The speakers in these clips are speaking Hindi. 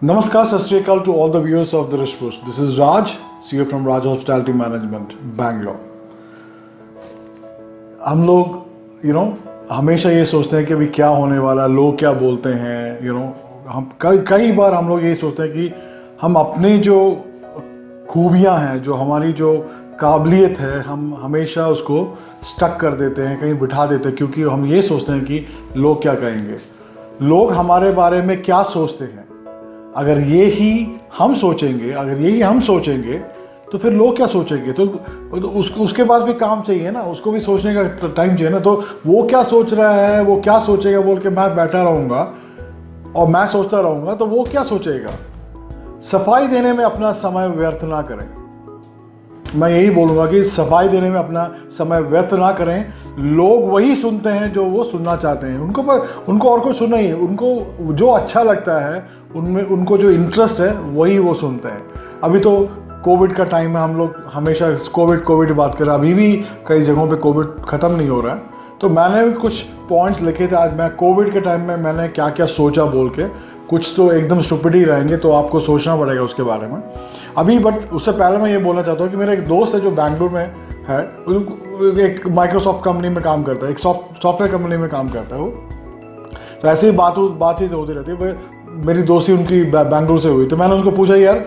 Namaskar, Sat Shri Akal to all the viewers of the Rish Push. This is Raj, CEO from Raj Hospitality Management, Bangalore. हम लोग हमेशा ये सोचते हैं कि अभी क्या होने वाला, लोग क्या बोलते हैं, हम कई बार हम लोग यही सोचते हैं कि हम अपनी जो खूबियाँ हैं, जो हमारी जो काबिलियत है, हम हमेशा उसको स्टक कर देते हैं, कहीं बिठा देते हैं, क्योंकि हम ये सोचते हैं कि लोग क्या कहेंगे, लोग हमारे बारे में क्या सोचते हैं। अगर ये ही हम सोचेंगे तो फिर लोग क्या सोचेंगे। तो उसके पास भी काम चाहिए ना, उसको भी सोचने का टाइम चाहिए ना। तो वो क्या सोच रहा है, वो क्या सोचेगा बोल के मैं बैठा रहूँगा और मैं सोचता रहूँगा, तो वो क्या सोचेगा। सफाई देने में अपना समय व्यर्थ ना करें। मैं यही बोलूँगा कि सफाई देने में अपना समय व्यर्थ ना करें। लोग वही सुनते हैं जो वो सुनना चाहते हैं। उनको और कुछ सुनना ही है, उनको जो अच्छा लगता है, उनमें उनको जो इंटरेस्ट है वही वो सुनते हैं। अभी तो कोविड का टाइम है, हम लोग हमेशा कोविड बात कर रहे हैं। अभी भी कई जगहों पे कोविड ख़त्म नहीं हो रहा है। तो मैंने भी कुछ पॉइंट्स लिखे थे आज। मैं कोविड के टाइम में मैंने क्या क्या सोचा बोल के, कुछ तो एकदम स्टुपिड ही रहेंगे, तो आपको सोचना पड़ेगा उसके बारे में अभी। बट उससे पहले मैं ये बोलना चाहता हूँ कि मेरा एक दोस्त है जो बैंगलोर में है, एक माइक्रोसॉफ्ट कंपनी में काम करता है, एक सॉफ्टवेयर कंपनी में काम करता है वो। तो ऐसे ही बातचीत होती रहती है। मेरी दोस्ती उनकी बैंगलोर से हुई। तो मैंने उनको पूछा, यार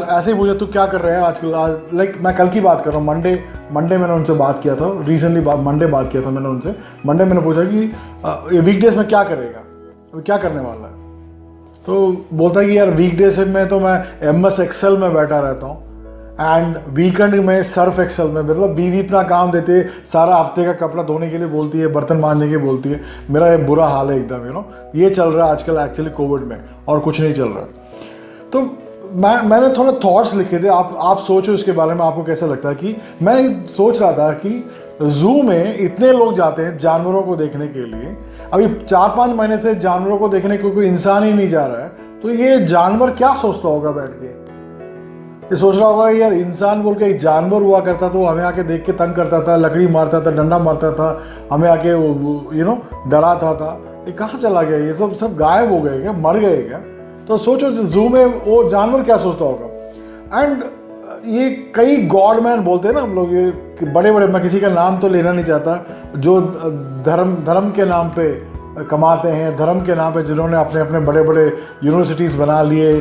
ऐसे ही पूछा, तू क्या कर रहा है आजकल। लाइक मैं कल की बात कर रहा हूँ, मंडे मैंने उनसे बात किया था, रिसेंटली मंडे बात किया था मैंने उनसे। मंडे मैंने पूछा कि वीकडेज में क्या करेगा, क्या करने वाला है। तो बोलता है कि यार वीकडेज में तो मैं MS एक्सेल में बैठा रहता हूँ, एंड वीकेंड में सर्फ एक्सेल में। मतलब बीवी इतना काम देती है, सारा हफ्ते का कपड़ा धोने के लिए बोलती है, बर्तन मांजने के लिए बोलती है। मेरा ये बुरा हाल है एकदम। ये चल रहा है आजकल एक्चुअली कोविड में, और कुछ नहीं चल रहा। तो मैंने थोड़ा थॉट्स लिखे थे, आप सोचो इसके बारे में, आपको कैसा लगता है। कि मैं सोच रहा था कि ज़ू में इतने लोग जाते हैं जानवरों को देखने के लिए, अभी 4-5 महीने से जानवरों को देखने को कोई इंसान ही नहीं जा रहा है। तो ये जानवर क्या सोचता होगा बैठ के, ये सोच रहा होगा यार इंसान बोल के एक जानवर हुआ करता था, वो हमें आके देख के तंग करता था, लकड़ी मारता था, डंडा मारता था, हमें आके डराता था। ये कहाँ चला गया, ये सब गायब हो गए क्या, मर गए क्या। तो सोचो ज़ू में वो जानवर क्या सोचता होगा। एंड ये कई गॉडमैन बोलते हैं ना हम लोग, ये बड़े बड़े, मैं किसी का नाम तो लेना नहीं चाहता, जो धर्म के नाम पे कमाते हैं, धर्म के नाम पे जिन्होंने अपने अपने बड़े बड़े यूनिवर्सिटीज़ बना लिए,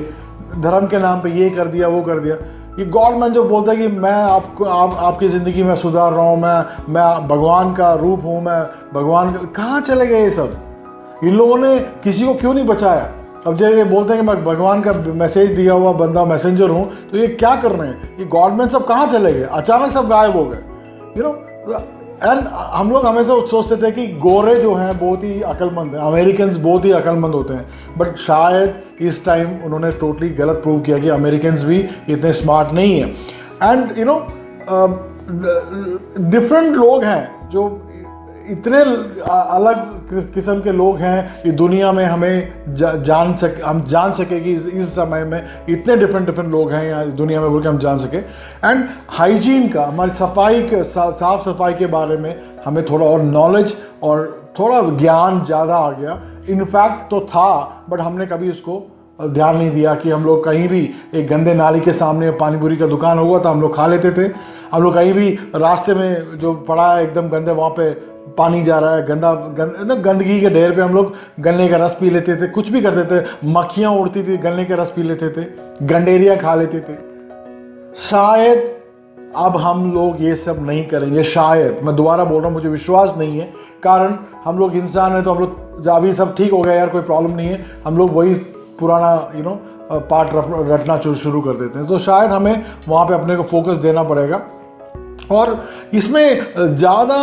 धर्म के नाम पे ये कर दिया वो कर दिया। ये गॉडमैन जो बोलता है कि मैं आपकी ज़िंदगी में सुधार रहा हूँ, मैं भगवान का रूप हूँ, मैं भगवान का, कहाँ चले गए ये सब। इन लोगों ने किसी को क्यों नहीं बचाया। अब जब ये बोलते हैं कि मैं भगवान का मैसेज दिया हुआ बंदा, मैसेंजर हूँ, तो ये क्या कर रहे हैं। ये गॉडमैन सब कहाँ चले गए, अचानक सब गायब हो गए। एंड हम लोग हमेशा सोचते थे कि गोरे जो हैं बहुत ही अक्लमंद हैं, अमेरिकन्स बहुत ही अक्लमंद होते हैं। बट शायद इस टाइम उन्होंने टोटली गलत प्रूव किया कि अमेरिकन्स भी इतने स्मार्ट नहीं हैं। एंड डिफरेंट लोग हैं जो इतने अलग किस्म के लोग हैं कि दुनिया में हम जान सके कि इस समय में इतने डिफरेंट लोग हैं यहाँ दुनिया में बोल के हम जान सके। एंड हाइजीन का, हमारी सफाई के, साफ सफाई के बारे में हमें थोड़ा और नॉलेज और थोड़ा ज्ञान ज़्यादा आ गया। इनफैक्ट तो था, बट हमने कभी उसको ध्यान नहीं दिया कि हम लोग कहीं भी एक गंदे नाली के सामने पानी पूरी का दुकान हुआ था, हम लोग खा लेते थे। हम लोग कहीं भी रास्ते में जो पड़ा है एकदम गंदे, वहाँ पे पानी जा रहा है, गंदगी के ढेर पे हम लोग गन्ने का रस पी लेते थे, कुछ भी करते थे। मक्खियाँ उड़ती थी, गन्ने का रस पी लेते थे, गंडेरियाँ खा लेते थे। शायद अब हम लोग ये सब नहीं करेंगे, शायद। मैं दोबारा बोल रहा हूँ, मुझे विश्वास नहीं है, कारण हम लोग इंसान हैं। तो हम लोग अभी सब ठीक हो गया यार, कोई प्रॉब्लम नहीं है, हम लोग वही पुराना पार्ट रटना शुरू कर देते हैं। तो शायद हमें वहाँ पे अपने को फोकस देना पड़ेगा। और इसमें ज़्यादा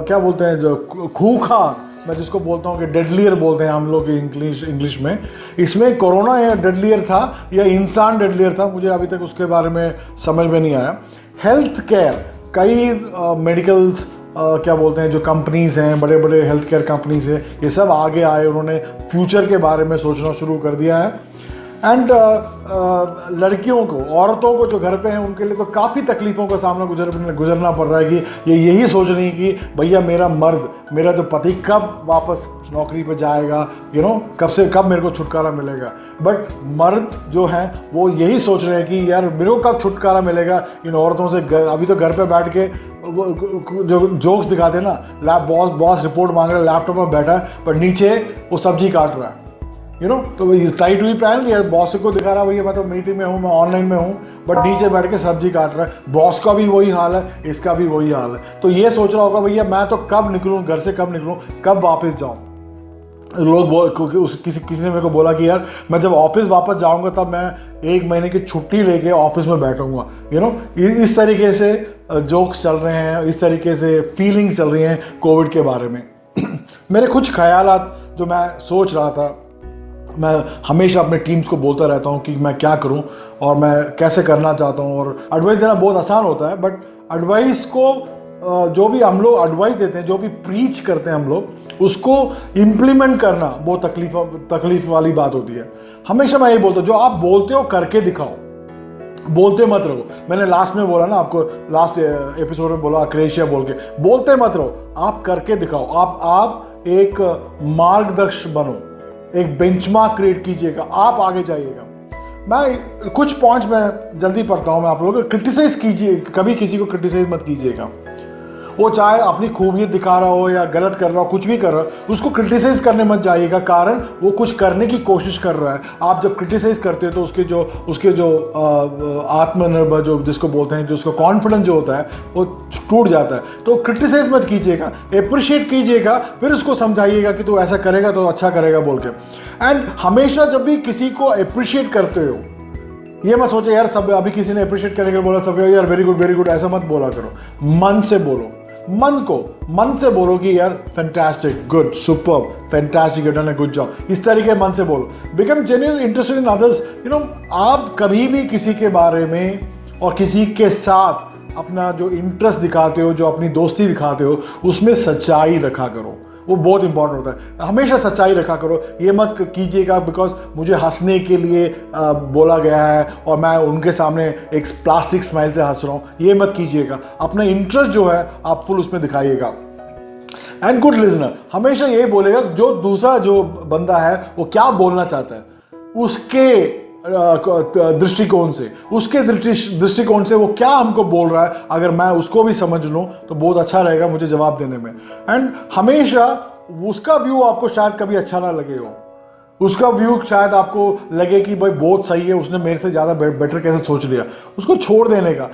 क्या बोलते हैं, जो खूंखार, मैं जिसको बोलता हूँ कि डेडलियर बोलते हैं हम लोग इंग्लिश में, इसमें कोरोना या डेडलियर था या इंसान डेडलियर था, मुझे अभी तक उसके बारे में समझ में नहीं आया। हेल्थ केयर, कई मेडिकल्स क्या बोलते हैं, जो कंपनीज़ हैं, बड़े बड़े हेल्थ केयर कंपनीज़ हैं, ये सब आगे आए, उन्होंने फ्यूचर के बारे में सोचना शुरू कर दिया है। एंड लड़कियों को, औरतों को जो घर पे हैं, उनके लिए तो काफ़ी तकलीफ़ों का सामना गुजरना पड़ रहा है कि ये यही सोच रही है कि भैया मेरा मर्द, मेरा जो पति कब वापस नौकरी पे जाएगा, कब मेरे को छुटकारा मिलेगा। बट मर्द जो हैं वो यही सोच रहे हैं कि यार मेरे को कब छुटकारा मिलेगा इन औरतों से। अभी तो घर पे बैठ के जो जोक्स दिखाते हैं ना, बॉस रिपोर्ट मांग रहा है, लैपटॉप में बैठा है पर नीचे वो सब्जी काट रहा है, तो टाइट हुई पहन लिया, बॉस को दिखा रहा भैया मैं तो मीटिंग में हूँ, मैं ऑनलाइन में हूँ, बट नीचे बैठ के सब्जी काट रहा है। बॉस का भी वही हाल है, इसका भी वही हाल है। तो ये सोच रहा होगा भैया मैं तो कब निकलूँ घर से, कब निकलूँ, कब वापस जाऊँ। किसी ने मेरे को बोला कि यार मैं जब ऑफिस वापस जाऊंगा तब मैं 1 महीने की छुट्टी लेके ऑफिस में बैठूंगा। इस तरीके से जोक्स चल रहे हैं, इस तरीके से फीलिंग्स चल रही हैं कोविड के बारे में। मेरे कुछ ख्यालात जो मैं सोच रहा था, मैं हमेशा अपने टीम्स को बोलता रहता हूँ कि मैं क्या करूँ और मैं कैसे करना चाहता हूँ। और एडवाइस देना बहुत आसान होता है, बट एडवाइस को जो भी हम लोग एडवाइस देते हैं, जो भी प्रीच करते हैं हम लोग, उसको इम्प्लीमेंट करना बहुत तकलीफ वाली बात होती है। हमेशा मैं यही बोलता हूँ, जो आप बोलते हो करके दिखाओ, बोलते मत रहो। मैंने लास्ट में बोला ना आपको, लास्ट एपिसोड में बोला क्रेशिया बोल के, बोलते मत रहो, आप करके दिखाओ। आप एक मार्गदर्शक बनो, एक बेंचमार्क क्रिएट कीजिएगा, आप आगे जाइएगा। मैं कुछ पॉइंट्स में जल्दी पढ़ता हूँ, मैं आप लोगों को क्रिटिसाइज कीजिए, कभी किसी को क्रिटिसाइज मत कीजिएगा। वो चाहे अपनी खूबियत दिखा रहा हो या गलत कर रहा हो, कुछ भी कर रहा हो, उसको क्रिटिसाइज करने मत जाइएगा, कारण वो कुछ करने की कोशिश कर रहा है। आप जब क्रिटिसाइज करते हो तो उसके जो आत्मनिर्भर, जो जिसको बोलते हैं, जो उसका कॉन्फिडेंस जो होता है वो टूट जाता है। तो क्रिटिसाइज मत कीजिएगा, अप्रिशिएट कीजिएगा, फिर उसको समझाइएगा कि तू ऐसा करेगा तो अच्छा करेगा बोल के। एंड हमेशा जब भी किसी को अप्रिशिएट करते हो, ये मत सोचे यार सब अभी किसी ने अप्रिशिएट करने के बोला सब यार वेरी गुड, ऐसा मत बोला करो। मन से बोलो, मन से बोलो कि यार fantastic, good, super, fantastic, you done a good job. इस तरीके मन से बोलो। Become genuine interested in others. आप कभी भी किसी के बारे में और किसी के साथ अपना जो इंटरेस्ट दिखाते हो, जो अपनी दोस्ती दिखाते हो, उसमें सच्चाई रखा करो। वो बहुत इंपॉर्टेंट होता है। हमेशा सच्चाई रखा करो। ये मत कीजिएगा बिकॉज मुझे हंसने के लिए बोला गया है और मैं उनके सामने एक प्लास्टिक स्माइल से हंस रहा हूँ, ये मत कीजिएगा। अपना इंटरेस्ट जो है आप फुल उसमें दिखाइएगा। एंड गुड लिसनर हमेशा यही बोलेगा, जो दूसरा जो बंदा है वो क्या बोलना चाहता है, उसके दृष्टिकोण से, उसके दृष्टिकोण से वो क्या हमको बोल रहा है, अगर मैं उसको भी समझ लूँ तो बहुत अच्छा रहेगा मुझे जवाब देने में। एंड हमेशा उसका व्यू आपको शायद कभी अच्छा ना लगे हो, उसका व्यू शायद आपको लगे कि भाई बहुत सही है, उसने मेरे से ज़्यादा बेटर कैसे सोच लिया। उसको छोड़ देने का,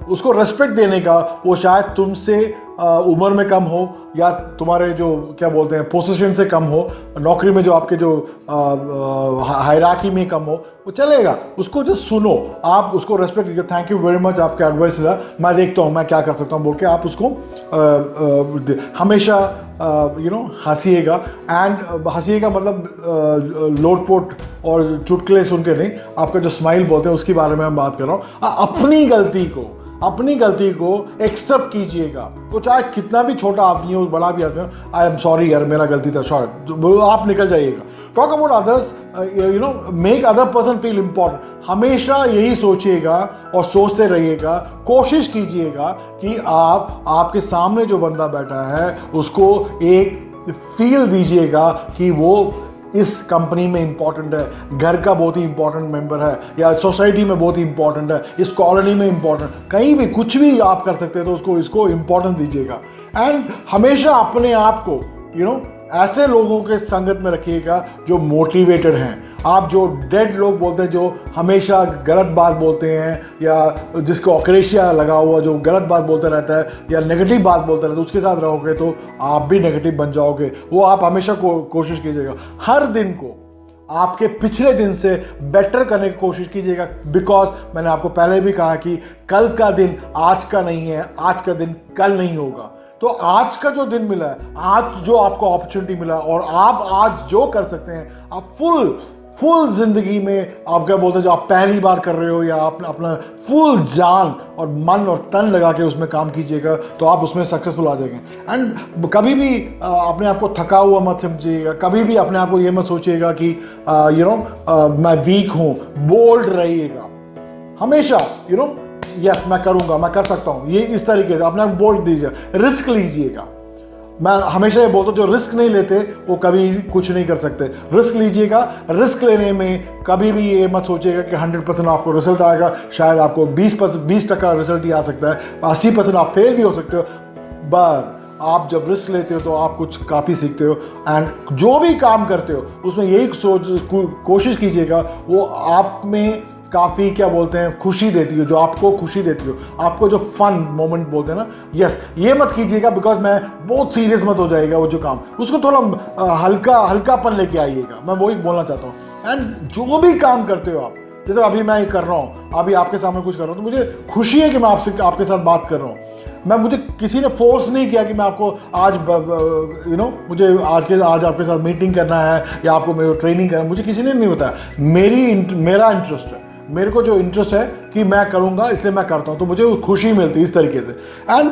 उसको रेस्पेक्ट देने का। वो शायद तुमसे उम्र में कम हो या तुम्हारे जो क्या बोलते हैं पोजीशन से कम हो, नौकरी में जो आपके जो हायरार्की में कम हो, वो चलेगा। उसको जो सुनो, आप उसको रेस्पेक्ट कीजिए। थैंक यू वेरी मच, आपका एडवाइस है, मैं देखता हूँ मैं क्या कर सकता हूँ बोल के आप उसको हमेशा हंसीएगा। एंड हंसीएगा मतलब लोटपोट और चुटकुले सुन के नहीं, आपका जो स्माइल बोलते हैं उसके बारे में मैं बात कर रहा हूँ। अपनी गलती को एक्सेप्ट कीजिएगा। तो चाहे कितना भी छोटा आदमी हो, बड़ा भी आदमी हो, आई एम सॉरी यार मेरा गलती था, सॉरी, आप निकल जाइएगा। Talk about others, make other person feel important. हमेशा यही सोचिएगा और सोचते रहिएगा, कोशिश कीजिएगा कि आपके सामने जो बंदा बैठा है उसको एक फील दीजिएगा कि वो इस कंपनी में इंपॉर्टेंट है, घर का बहुत ही इंपॉर्टेंट मेंबर है, या सोसाइटी में बहुत ही इंपॉर्टेंट है, इस कॉलोनी में इंपॉर्टेंट, कहीं भी कुछ भी आप कर सकते हैं तो इसको इंपॉर्टेंस दीजिएगा। एंड हमेशा अपने आप को ऐसे लोगों के संगत में रखिएगा जो मोटिवेटेड हैं। आप जो डेड लोग बोलते हैं, जो हमेशा गलत बात बोलते हैं, या जिसको ऑक्रेशिया लगा हुआ, जो गलत बात बोलता रहता है या नेगेटिव बात बोलता रहता है, उसके साथ रहोगे तो आप भी नेगेटिव बन जाओगे। वो आप हमेशा कोशिश कीजिएगा, हर दिन को आपके पिछले दिन से बेटर करने की कोशिश कीजिएगा। बिकॉज मैंने आपको पहले भी कहा कि कल का दिन आज का नहीं है, आज का दिन कल नहीं होगा। तो आज का जो दिन मिला है, आज जो आपको अपॉर्चुनिटी मिला और आप आज जो कर सकते हैं, आप फुल जिंदगी में आप क्या बोलते हैं, जो आप पहली बार कर रहे हो, या आप अपना फुल जान और मन और तन लगा के उसमें काम कीजिएगा तो आप उसमें सक्सेसफुल आ जाएंगे। एंड कभी भी अपने आप को थका हुआ मत समझिएगा, कभी भी अपने आप को ये मत सोचिएगा कि मैं वीक हूँ। बोल्ड रहिएगा हमेशा, यस मैं करूँगा, मैं कर सकता हूँ, ये इस तरीके से अपने आप बोल्ड दीजिए, रिस्क लीजिएगा। मैं हमेशा ये बोलता हूँ जो रिस्क नहीं लेते वो कभी कुछ नहीं कर सकते। रिस्क लीजिएगा। रिस्क लेने में कभी भी ये मत सोचिएगा कि 100% आपको रिजल्ट आएगा। शायद आपको 20% रिजल्ट ही आ सकता है, 80% आप फेल भी हो सकते हो। बट आप जब रिस्क लेते हो तो आप कुछ काफ़ी सीखते हो। एंड जो भी काम करते हो उसमें यही कोशिश कीजिएगा वो आप में काफ़ी क्या बोलते हैं खुशी देती हो, जो आपको खुशी देती हो, आपको जो फन मोमेंट बोलते हैं ना। यस, ये मत कीजिएगा बिकॉज मैं बहुत सीरियस मत हो जाएगा वो जो काम, उसको थोड़ा हल्कापन लेके आइएगा। मैं वही बोलना चाहता हूँ। एंड जो भी काम करते हो आप, जैसे अभी मैं ये कर रहा हूँ, अभी आपके सामने कुछ कर रहा हूँ, तो मुझे खुशी है कि मैं आपके साथ बात कर रहा हूँ। मुझे किसी ने फोर्स नहीं किया कि मैं आपको आज मुझे आज आपके साथ मीटिंग करना है या आपको मेरे ट्रेनिंग करना है, मुझे किसी ने नहीं बताया। मेरा इंटरेस्ट है, मेरे को जो इंटरेस्ट है कि मैं करूँगा इसलिए मैं करता हूँ, तो मुझे खुशी मिलती है इस तरीके से। एंड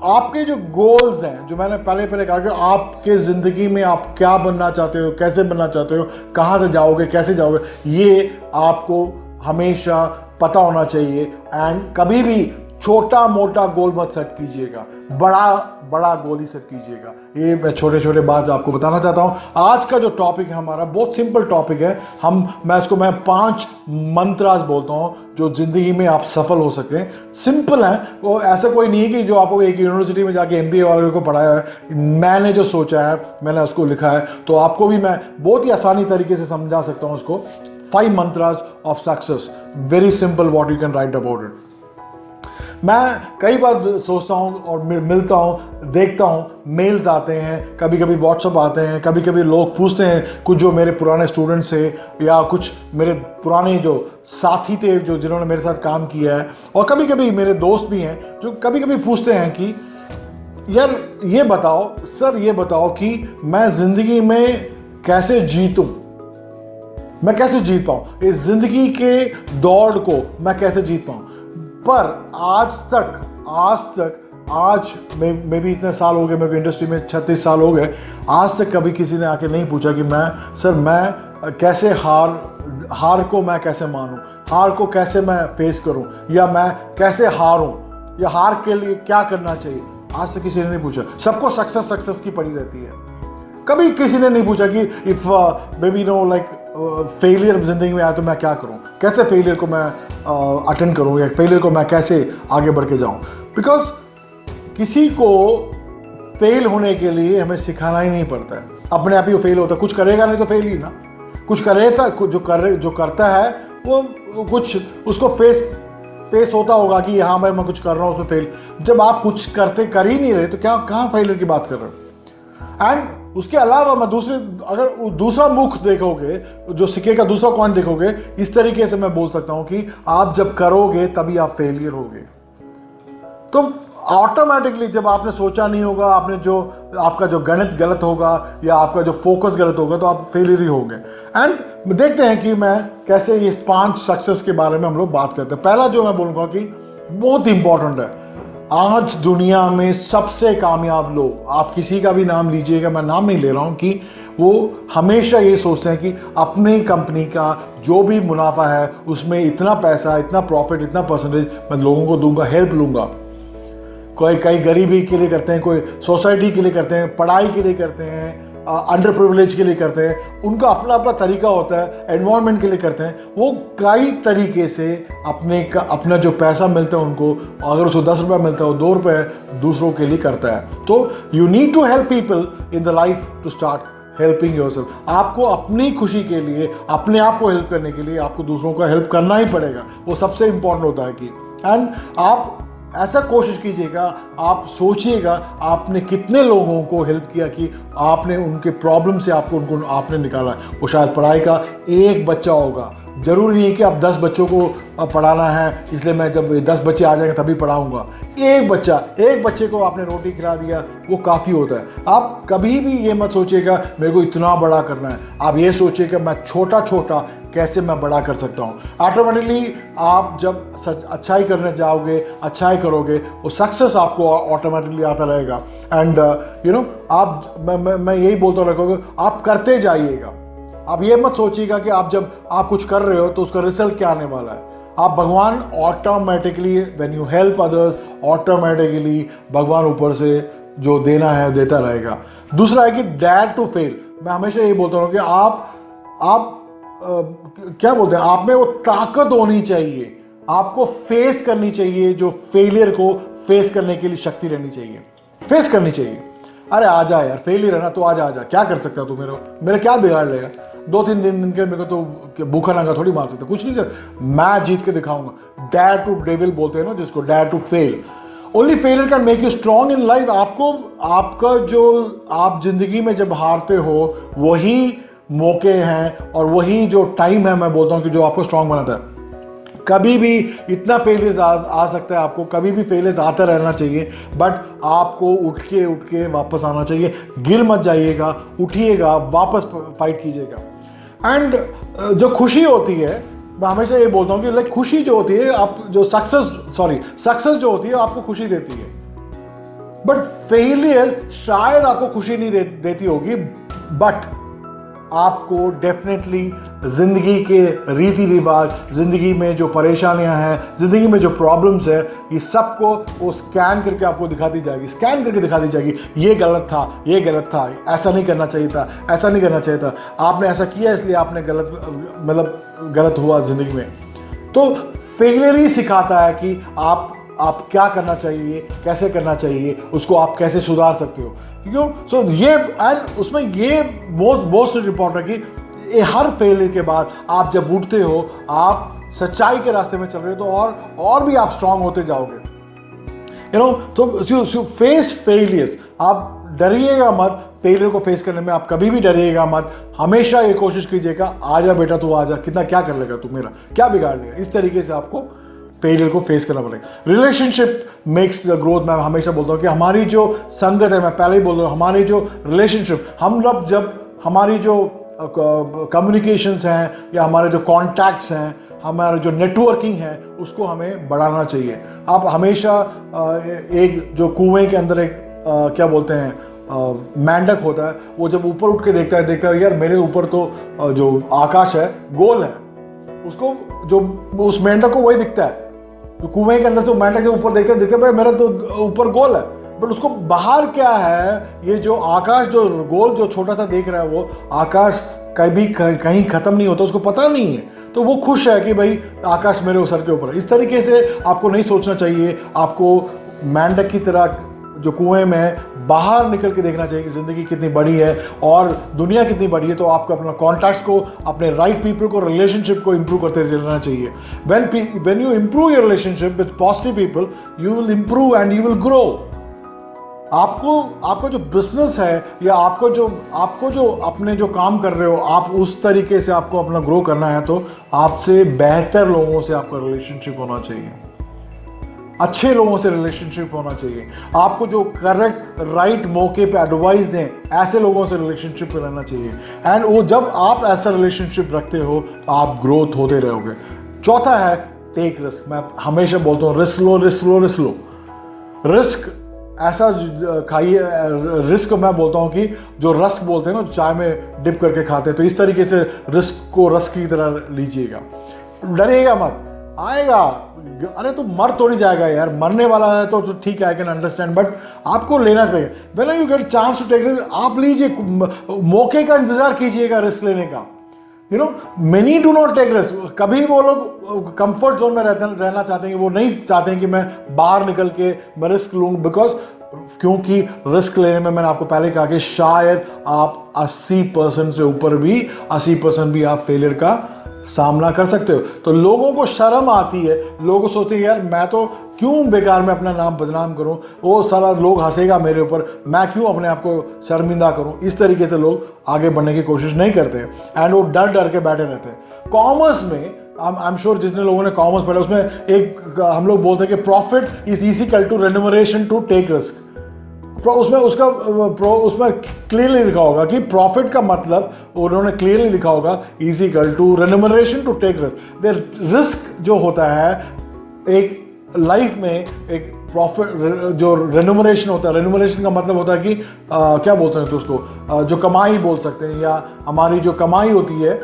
आपके जो गोल्स हैं, जो मैंने पहले कहा कि आपके ज़िंदगी में आप क्या बनना चाहते हो, कैसे बनना चाहते हो, कहाँ से जाओगे, कैसे जाओगे, ये आपको हमेशा पता होना चाहिए। एंड कभी भी छोटा मोटा गोल मत सेट कीजिएगा, बड़ा गोल ही सेट कीजिएगा। ये मैं छोटे बात आपको बताना चाहता हूँ। आज का जो टॉपिक है हमारा बहुत सिंपल टॉपिक है। मैं 5 मंत्रास बोलता हूँ जो ज़िंदगी में आप सफल हो सकें। सिंपल है वो, ऐसा कोई नहीं है कि जो आपको एक यूनिवर्सिटी में जाके MBA वाले को पढ़ाया है। मैंने जो सोचा है मैंने उसको लिखा है, तो आपको भी मैं बहुत ही आसानी तरीके से समझा सकता हूँ उसको। 5 mantras of success, very simple, what you can write about it. मैं कई बार सोचता हूँ और मिलता हूँ, देखता हूँ, मेल्स आते हैं, कभी कभी व्हाट्सअप आते हैं, कभी कभी लोग पूछते हैं, कुछ जो मेरे पुराने स्टूडेंट्स थे या कुछ मेरे पुराने जो साथी थे जो जिन्होंने मेरे साथ काम किया है, और कभी कभी मेरे दोस्त भी हैं जो कभी कभी पूछते हैं कि यार ये बताओ सर, ये बताओ कि मैं ज़िंदगी में कैसे जीतूँ, मैं कैसे जीत पाऊँ, इस ज़िंदगी के दौड़ को मैं कैसे जीत पाऊँ। पर आज मैं भी इतने साल हो गए, मेरे को इंडस्ट्री में 36 साल हो गए, आज तक कभी किसी ने आके नहीं पूछा कि मैं कैसे हार को मैं कैसे मानूं, हार को कैसे मैं फेस करूं, या मैं कैसे हारूं, या हार के लिए क्या करना चाहिए। आज तक किसी ने नहीं पूछा। सबको सक्सेस की पड़ी रहती है। कभी किसी ने नहीं पूछा कि इफ बेबी फेलियर जिंदगी में आया तो मैं क्या करूं, कैसे फेलियर को मैं अटेंड करूं, या फेलियर को मैं कैसे आगे बढ़ के जाऊं। बिकॉज किसी को फेल होने के लिए हमें सिखाना ही नहीं पड़ता है, अपने आप ही वो फेल होता है। कुछ करेगा नहीं तो फेल ही ना, कुछ करेगा, जो करता है वो कुछ उसको फेस होता होगा कि हाँ भाई मैं कुछ कर रहा हूँ, उसमें फेल। जब आप कुछ कर ही नहीं रहे तो कहाँ फेलियर की बात कर रहे हो। एंड उसके अलावा मैं अगर दूसरा मुख देखोगे, जो सिक्के का दूसरा कॉइन देखोगे, इस तरीके से मैं बोल सकता हूं कि आप जब करोगे तभी आप फेलियर होगे। तो ऑटोमेटिकली जब आपने सोचा नहीं होगा, आपका जो गणित गलत होगा या आपका जो फोकस गलत होगा, तो आप फेलियर ही होंगे। एंड देखते हैं कि मैं कैसे ये 5 सक्सेस के बारे में हम लोग बात करते हैं। पहला जो मैं बोलूँगा कि बहुत इंपॉर्टेंट है, आज दुनिया में सबसे कामयाब लोग, आप किसी का भी नाम लीजिएगा, मैं नाम नहीं ले रहा हूँ, कि वो हमेशा ये सोचते हैं कि अपनी कंपनी का जो भी मुनाफा है उसमें इतना पैसा, इतना प्रॉफिट, इतना परसेंटेज मैं लोगों को दूंगा, हेल्प लूँगा। कई गरीबी के लिए करते हैं, कोई सोसाइटी के लिए करते हैं, पढ़ाई के लिए करते हैं, अंडर प्रिविलेज के लिए करते हैं, उनका अपना अपना तरीका होता है, एनवायरनमेंट के लिए करते हैं। वो कई तरीके से अपना जो पैसा मिलता है उनको, अगर उसको 10 रुपये मिलता है वो 2 रुपये दूसरों के लिए करता है। तो you need to help people in the life to start helping yourself. आपको अपनी खुशी के लिए, अपने आप को हेल्प करने के लिए आपको दूसरों का हेल्प करना ही पड़ेगा। वो सबसे इंपॉर्टेंट होता है कि एंड आप ऐसा कोशिश कीजिएगा, आप सोचिएगा आपने कितने लोगों को हेल्प किया कि आपने उनके प्रॉब्लम से उनको आपने निकाला। वो शायद पढ़ाई का एक बच्चा होगा, जरूरी नहीं कि आप 10 बच्चों को पढ़ाना है इसलिए मैं जब 10 बच्चे आ जाएंगे तभी पढ़ाऊंगा। एक बच्चे को आपने रोटी खिला दिया, वो काफ़ी होता है। आप कभी भी ये मत सोचिएगा मेरे को इतना बड़ा करना है, आप ये सोचिएगा मैं छोटा छोटा कैसे मैं बड़ा कर सकता हूँ। ऑटोमेटिकली आप जब अच्छाई करने जाओगे, अच्छाई करोगे, वो सक्सेस आपको ऑटोमेटिकली आता रहेगा। एंड मैं यही बोलता रखोगे, आप करते जाइएगा। आप ये मत सोचिएगा कि जब आप कुछ कर रहे हो तो उसका रिजल्ट क्या आने वाला है। आप भगवान automatically when you help others, automatically भगवान ऊपर से जो देना है देता रहेगा। दूसरा है कि डेयर टू फेल। मैं हमेशा यही बोलता हूँ कि आप क्या बोलते हैं, आप में वो ताकत होनी चाहिए, आपको फेस करनी चाहिए, जो फेलियर को फेस करने के लिए शक्ति रहनी चाहिए, फेस करनी चाहिए। अरे आजा यार, फेलियर है ना तो आजा, क्या कर सकता है तू, मेरा क्या बिगाड़ लेगा, 2-3 दिन के मेरे को तो भूखा नंगा थोड़ी मार सकता, कुछ नहीं कर, मैं जीत के दिखाऊंगा। डेयर टू डेविल बोलते हैं ना जिसको, dare to fail. Only failure can make you strong in life. आपका जो आप जिंदगी में जब हारते हो वही मौके हैं और वही जो टाइम है, मैं बोलता हूँ कि जो आपको स्ट्रांग बनाता है। कभी भी इतना फेलियर्स आ सकता है, आपको कभी भी फेलियर्स आता रहना चाहिए, बट आपको उठ के वापस आना चाहिए। गिर मत जाइएगा, उठिएगा, वापस फाइट कीजिएगा। एंड जो खुशी होती है, मैं हमेशा ये बोलता हूँ कि लाइक खुशी जो होती है, आप जो सक्सेस जो होती है आपको खुशी देती है, बट फेलियर शायद आपको खुशी नहीं देती होगी, बट आपको डेफिनेटली जिंदगी के रीति रिवाज, जिंदगी में जो परेशानियां हैं, जिंदगी में जो प्रॉब्लम्स है, ये सबको वो स्कैन करके आपको दिखाती जाएगी, ये गलत था, ऐसा नहीं करना चाहिए था, आपने ऐसा किया इसलिए आपने गलत हुआ जिंदगी में। तो फेलियर ही सिखाता है कि आप क्या करना चाहिए, कैसे करना चाहिए, उसको आप कैसे सुधार सकते हो, क्यों। सो ये एंड उसमें ये मोस्ट इम्पॉर्टेंट है कि हर फेलियर के बाद आप जब उठते हो, आप सच्चाई के रास्ते में चल रहे हो, तो और भी आप स्ट्रांग होते जाओगे, तो फेस फेलियर्स। आप डरिएगा मत फेलियर को फेस करने में, आप कभी भी डरिएगा मत। हमेशा ये कोशिश कीजिएगा, आजा बेटा तू आजा, कितना क्या कर लेगा तू, मेरा क्या बिगाड़ लेगा, इस तरीके से आपको फेलियर को फेस करना पड़ेगा। Relationship makes the growth. मैं हमेशा बोलता हूँ कि हमारी जो संगत है, मैं पहले ही बोल रहा हूँ, हमारी जो रिलेशनशिप, हम लोग जब हमारी जो कम्युनिकेशंस हैं या हमारे जो कॉन्टैक्ट्स हैं, हमारे जो नेटवर्किंग है, उसको हमें बढ़ाना चाहिए। आप हमेशा एक जो कुएं के अंदर एक क्या बोलते हैं मेंढक होता है, वो जब ऊपर उठ के देखता है यार मेरे ऊपर तो जो आकाश है गोल है, उसको जो उस मेंढक को वही दिखता है, तो कुएं के अंदर से मेंढक जब ऊपर देखता है भाई मेरा तो ऊपर गोल है, बट उसको बाहर क्या है, ये जो आकाश जो गोल जो छोटा सा देख रहा है, वो आकाश कभी कहीं खत्म नहीं होता, उसको पता नहीं है, तो वो खुश है कि भाई आकाश मेरे सर के ऊपर है। इस तरीके से आपको नहीं सोचना चाहिए, आपको मेंढक की तरह जो कुएं में बाहर निकल के देखना चाहिए कि ज़िंदगी कितनी बड़ी है और दुनिया कितनी बड़ी है। तो आपको अपना कॉन्टैक्ट्स को, अपने राइट पीपल को, रिलेशनशिप को इंप्रूव करते रहना चाहिए। When you improve your relationship with positive people, you will improve and you will grow. आपको जो बिजनेस है या आपको जो अपने जो काम कर रहे हो, आप उस तरीके से आपको अपना ग्रो करना है, तो आपसे बेहतर लोगों से आपका रिलेशनशिप होना चाहिए, अच्छे लोगों से रिलेशनशिप होना चाहिए। आपको जो करेक्ट राइट मौके पे एडवाइस दें, ऐसे लोगों से रिलेशनशिप पे रहना चाहिए। एंड वो जब आप ऐसा रिलेशनशिप रखते हो, आप ग्रोथ होते रहोगे। चौथा है टेक रिस्क। मैं हमेशा बोलता हूँ रिस्क लो। रिस्क ऐसा खाइए, रिस्क मैं बोलता हूँ कि जो रस्क बोलते हैं ना, चाय में डिप करके खाते हैं, तो इस तरीके से रिस्क को रस्क की तरह लीजिएगा। डरिएगा मत, आएगा, अरे तो मर थोड़ी जाएगा यार, मरने वाला है तो ठीक है, आई कैन अंडरस्टैंड, बट आपको लेना चाहिए। When you get chance to take risk, आप लीजिए, मौके का इंतजार कीजिएगा रिस्क लेने का। Many do not take risk. कभी वो लोग कंफर्ट जोन में रहना चाहते हैं, वो नहीं चाहते हैं कि मैं बाहर निकल के मैं रिस्क लूँ, क्योंकि रिस्क लेने में मैंने आपको पहले कहा कि शायद आप 80% से ऊपर भी 80% भी आप फेलियर का सामना कर सकते हो। तो लोगों को शर्म आती है, लोग सोचते हैं यार मैं तो क्यों बेकार में अपना नाम बदनाम करूं, वो सारा लोग हंसेगा मेरे ऊपर, मैं क्यों अपने आप को शर्मिंदा करूं। इस तरीके से लोग आगे बढ़ने की कोशिश नहीं करते हैं एंड वो डर के बैठे रहते हैं। कॉमर्स में आई एम श्योर जितने लोगों ने कॉमर्स पढ़ा, उसमें एक हम लोग बोलते हैं कि profit is equal to remuneration to take risk. उसमें क्लियरली लिखा होगा कि प्रॉफिट का मतलब, उन्होंने क्लियरली लिखा होगा is equal to remuneration to take risk. Risk जो होता है एक लाइफ में, एक प्रॉफिट जो रेम्यूनरेशन होता है, रेम्यूनरेशन का मतलब होता है कि क्या बोल सकते हैं उसको, जो कमाई बोल सकते हैं, या हमारी जो कमाई होती है,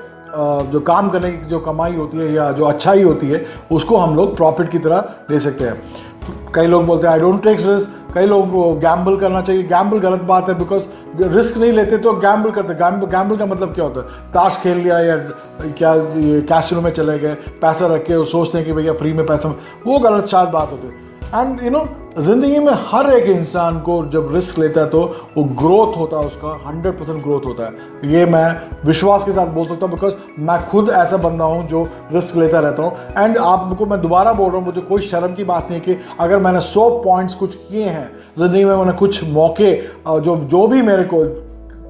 जो काम करने की जो कमाई होती है या जो अच्छाई होती है, उसको हम लोग प्रॉफिट की तरह ले सकते हैं। कई लोग बोलते हैं आई डोंट टेक रिस्क, कई लोगों को गैम्बल करना चाहिए। गैम्बल गलत बात है, बिकॉज रिस्क नहीं लेते तो गैम्बल करते। गैम्बल का मतलब क्या होता है? ताश खेल लिया या क्या ये कैसीनो में चले गए, पैसा रख के सोचते हैं कि भैया फ्री में पैसा, वो गलत शायद बात होती है। एंड यू नो, ज़िंदगी में हर एक इंसान को जब रिस्क लेता है तो वो ग्रोथ होता है, उसका 100% ग्रोथ होता है। ये मैं विश्वास के साथ बोल सकता हूँ, बिकॉज मैं खुद ऐसा बंदा हूँ जो रिस्क लेता रहता हूँ। एंड आपको मैं दोबारा बोल रहा हूँ, मुझे कोई शर्म की बात नहीं है कि अगर मैंने 100 पॉइंट्स कुछ किए हैं ज़िंदगी में, मैंने कुछ मौके जो भी मेरे को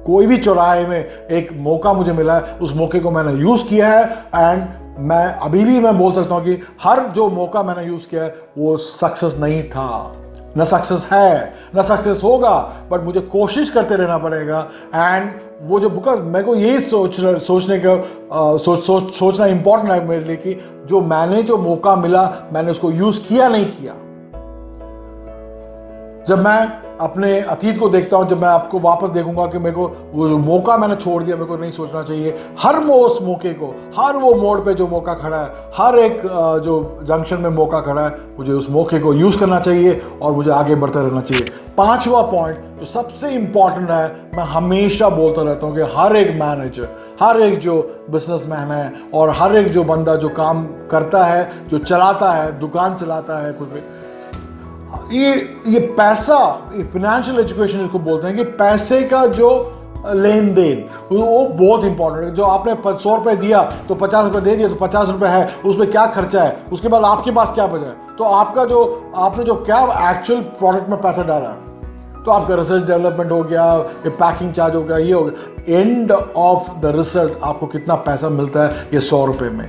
कोई भी चौराहे में एक मौका मुझे मिला है, उस मौके को मैंने यूज़ किया है। एंड मैं अभी भी मैं बोल सकता हूँ कि हर जो मौका मैंने यूज़ किया है वो सक्सेस नहीं था, न सक्सेस है न सक्सेस होगा, बट मुझे कोशिश करते रहना पड़ेगा। एंड वो जो बिकॉज मेरे को यही सोचने का सोचना इंपॉर्टेंट है मेरे लिए कि जो मैंने जो मौका मिला मैंने उसको यूज़ किया नहीं किया। जब मैं अपने अतीत को देखता हूं, जब मैं आपको वापस देखूंगा कि मेरे को वो जो मौका मैंने छोड़ दिया, मेरे को नहीं सोचना चाहिए हर उस मौके को, हर वो मोड़ पे जो मौका खड़ा है, हर एक जो जंक्शन में मौका खड़ा है, मुझे उस मौके को यूज़ करना चाहिए और मुझे आगे बढ़ते रहना चाहिए। 5वां पॉइंट जो सबसे इंपॉर्टेंट है, मैं हमेशा बोलता रहता हूँ कि हर एक मैनेजर, हर एक जो बिजनेसमैन है और हर एक जो बंदा जो काम करता है, जो चलाता है, दुकान चलाता है कुछ भी, ये पैसा, ये फाइनेंशियल एजुकेशन इसको बोलते हैं कि पैसे का जो लेन देन वो बहुत इंपॉर्टेंट है। जो आपने 100 रुपये दिया तो 50 रुपये दे दिया तो 50 रुपये है, उसमें क्या खर्चा है, उसके बाद आपके पास क्या बचा है, तो आपका जो आपने जो क्या एक्चुअल प्रोडक्ट में पैसा डाला, तो आपका रिसर्च डेवलपमेंट हो गया, ये पैकिंग चार्ज हो गया, ये हो गया, एंड ऑफ द रिजल्ट आपको कितना पैसा मिलता है, ये 100 रुपये में।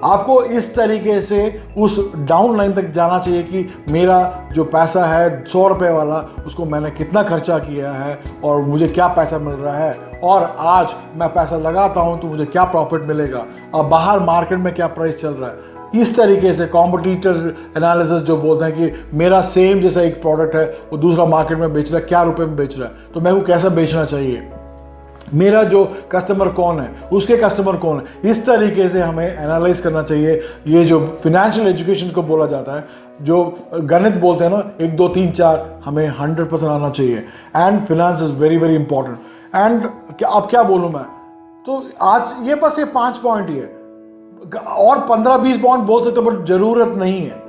आपको इस तरीके से उस डाउन लाइन तक जाना चाहिए कि मेरा जो पैसा है 100 रुपये वाला, उसको मैंने कितना खर्चा किया है और मुझे क्या पैसा मिल रहा है, और आज मैं पैसा लगाता हूं तो मुझे क्या प्रॉफिट मिलेगा, और बाहर मार्केट में क्या प्राइस चल रहा है। इस तरीके से कॉम्पिटिटर एनालिसिस जो बोलते हैं कि मेरा सेम जैसा एक प्रोडक्ट है वो दूसरा मार्केट में बेच रहा है, क्या रुपये में बेच रहा है, तो मैं वो कैसा बेचना चाहिए, मेरा जो कस्टमर कौन है, उसके कस्टमर कौन है। इस तरीके से हमें एनालाइज करना चाहिए। ये जो फाइनेंशियल एजुकेशन को बोला जाता है, जो गणित बोलते हैं ना, 1 2 3 4, हमें 100% आना चाहिए। And finance is very very important. And अब क्या बोलूँ मैं, तो आज ये बस ये 5 पॉइंट ही है, और 15-20 पॉइंट बोल सकते, बट ज़रूरत नहीं है।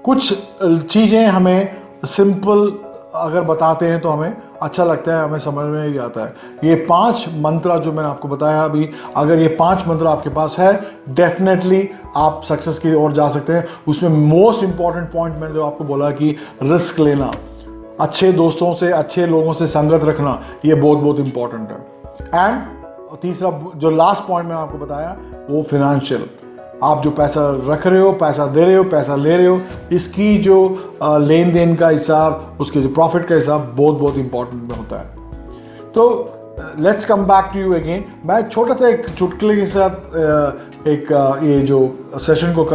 कुछ चीज़ें हमें सिंपल अगर बताते हैं तो हमें अच्छा लगता है, हमें समझ में भी आता है। ये 5 मंत्र जो मैंने आपको बताया अभी, अगर ये 5 मंत्र आपके पास है, डेफिनेटली आप सक्सेस की ओर जा सकते हैं। उसमें मोस्ट इंपॉर्टेंट पॉइंट मैंने जो आपको बोला कि रिस्क लेना, अच्छे दोस्तों से, अच्छे लोगों से संगत रखना, ये बहुत बहुत इंपॉर्टेंट है। एंड तीसरा जो लास्ट पॉइंट मैंने आपको बताया वो फिनेंशियल, आप जो पैसा रख रहे हो, पैसा दे रहे हो, पैसा ले रहे हो, इसकी जो लेन देन का हिसाब, उसके जो प्रॉफिट का हिसाब बहुत बहुत इंपॉर्टेंट होता है। तो let's come back to you again. मैं छोटा सा एक चुटकुले के साथ ये जो सेशन को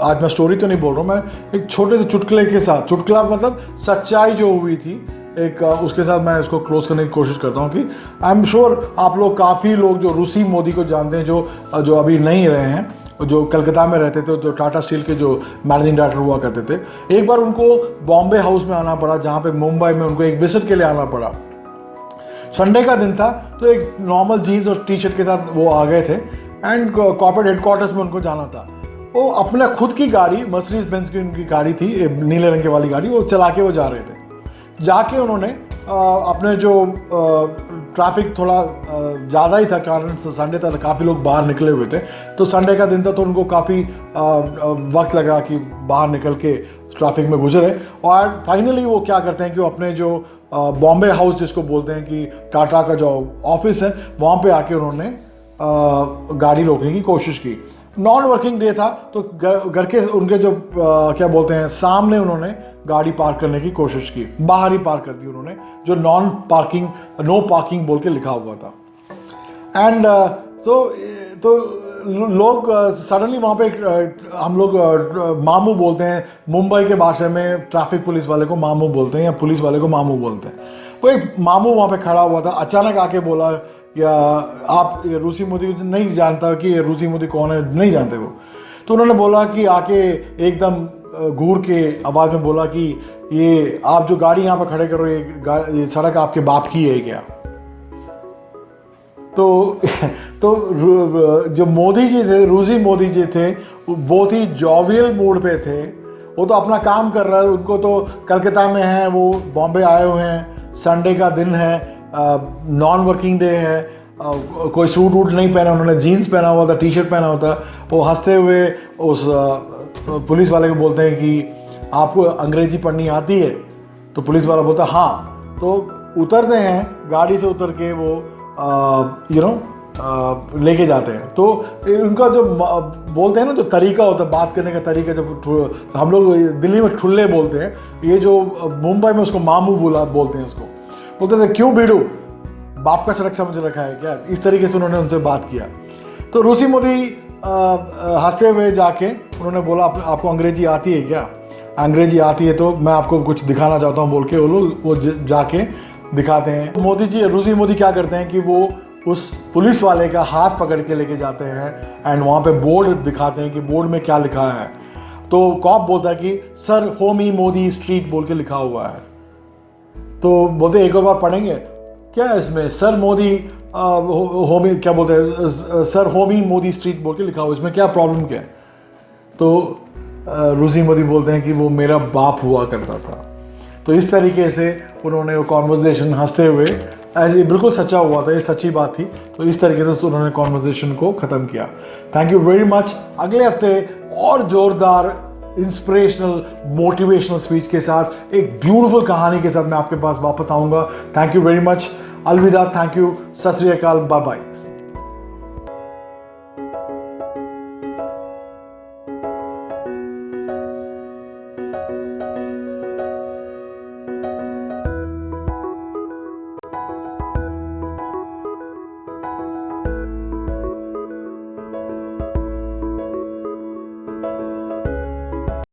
आज मैं स्टोरी तो नहीं बोल रहा हूँ, मैं एक छोटे से चुटकुले के साथ, चुटकुला मतलब सच्चाई जो हुई थी एक, उसके साथ मैं इसको क्लोज करने की कोशिश करता हूँ कि आई एम श्योर आप लोग, काफ़ी लोग जो रूसी मोदी को जानते हैं, जो अभी नहीं रहे हैं, जो कलकत्ता में रहते थे, जो टाटा स्टील के जो मैनेजिंग डायरेक्टर हुआ करते थे। एक बार उनको बॉम्बे हाउस में आना पड़ा, जहाँ पे मुंबई में उनको एक विजिट के लिए आना पड़ा। संडे का दिन था, तो एक नॉर्मल जीन्स और टी शर्ट के साथ वो आ गए थे। एंड कॉर्पोरेट हेडक्वार्टर्स में उनको जाना था। वो अपने खुद की गाड़ी, मर्सिडीज बेंज की उनकी गाड़ी थी, नीले रंग की वाली गाड़ी, वो चला के वो जा रहे थे। जाके उन्होंने अपने जो ट्रैफिक थोड़ा ज़्यादा ही था, कारण संडे था, काफ़ी लोग बाहर निकले हुए थे, तो संडे का दिन था, तो उनको काफ़ी वक्त लगा कि बाहर निकल के ट्रैफिक में गुजरे। और फाइनली वो क्या करते हैं कि वो अपने जो बॉम्बे हाउस जिसको बोलते हैं कि टाटा का जो ऑफिस है, वहाँ पे आके उन्होंने गाड़ी रोकने की कोशिश की। नॉन वर्किंग डे था, तो घर के उनके जो क्या बोलते हैं, सामने उन्होंने गाड़ी पार्क करने की कोशिश की, बाहर ही पार्क कर दी उन्होंने, जो नो पार्किंग बोल के लिखा हुआ था। एंड तो लोग सडनली वहाँ पे हम लोग मामू बोलते हैं, मुंबई के भाषा में ट्रैफिक पुलिस वाले को मामू बोलते हैं, या पुलिस वाले को मामू बोलते हैं। वो एक मामू वहाँ पे खड़ा हुआ था, अचानक आके बोला, या आप ये रूसी मोदी नहीं जानता कि ये रूसी मोदी कौन है, नहीं जानते वो। तो उन्होंने बोला कि आके एकदम घूर के आवाज़ में बोला कि ये आप जो गाड़ी यहाँ पर खड़े करो, ये सड़क आपके बाप की है क्या? तो जो मोदी जी थे, रूसी मोदी जी थे, वो बहुत ही जॉवियल मूड पे थे। वो तो अपना काम कर रहा है, उनको तो कलकत्ता में है, वो बॉम्बे आए हुए हैं, संडे का दिन है, नॉन वर्किंग डे है, कोई सूट वूट नहीं पहना, उन्होंने जीन्स पहना हुआ था, टी शर्ट पहना हुआ था। वो हंसते हुए उस पुलिस वाले को बोलते हैं कि आपको अंग्रेजी पढ़नी आती है? तो पुलिस वाला बोलता है हाँ। तो उतरते हैं, गाड़ी से उतर के वो लेके जाते हैं। तो उनका जो बोलते हैं ना, जो तरीका होता है बात करने का तरीका, जब हम लोग दिल्ली में ठुल्ले बोलते हैं, ये जो मुंबई में उसको मामू बोलते हैं, उसको बोलते थे क्यों बीड़ू, बाप का सड़क समझ रखा है क्या? इस तरीके से उन्होंने उनसे बात किया। तो रूसी मोदी हंसते हुए जाके उन्होंने बोला आपको अंग्रेजी आती है क्या? अंग्रेजी आती है तो मैं आपको कुछ दिखाना चाहता हूँ बोल के वो जाके दिखाते हैं। मोदी जी, रूसी मोदी क्या करते हैं कि वो उस पुलिस वाले का हाथ पकड़ के लेके जाते हैं एंड वहाँ पे बोर्ड दिखाते हैं कि बोर्ड में क्या लिखा है। तो कॉप बोलता है कि सर होमी मोदी स्ट्रीट बोल के लिखा हुआ है। तो बोलते एक और बार पढ़ेंगे क्या है इसमें? सर मोदी होमी क्या बोलते हैं, सर होमी मोदी स्ट्रीट बोल के लिखा हुआ, इसमें क्या प्रॉब्लम क्या है? तो रूसी मोदी बोलते हैं कि वो मेरा बाप हुआ करता था। तो इस तरीके से उन्होंने वो कॉन्वर्जेशन हंसते हुए, ऐसे बिल्कुल सच्चा हुआ था, ये सच्ची बात थी, तो इस तरीके से उन्होंने कॉन्वर्जेशन को ख़त्म किया। Thank you very much. अगले हफ्ते और ज़ोरदार इंस्पिरेशनल मोटिवेशनल स्पीच के साथ, एक ब्यूटीफुल कहानी के साथ मैं आपके पास वापस आऊँगा। Thank you very much. अलविदा, थैंक यू, सत श्री अकाल, बाय बाय।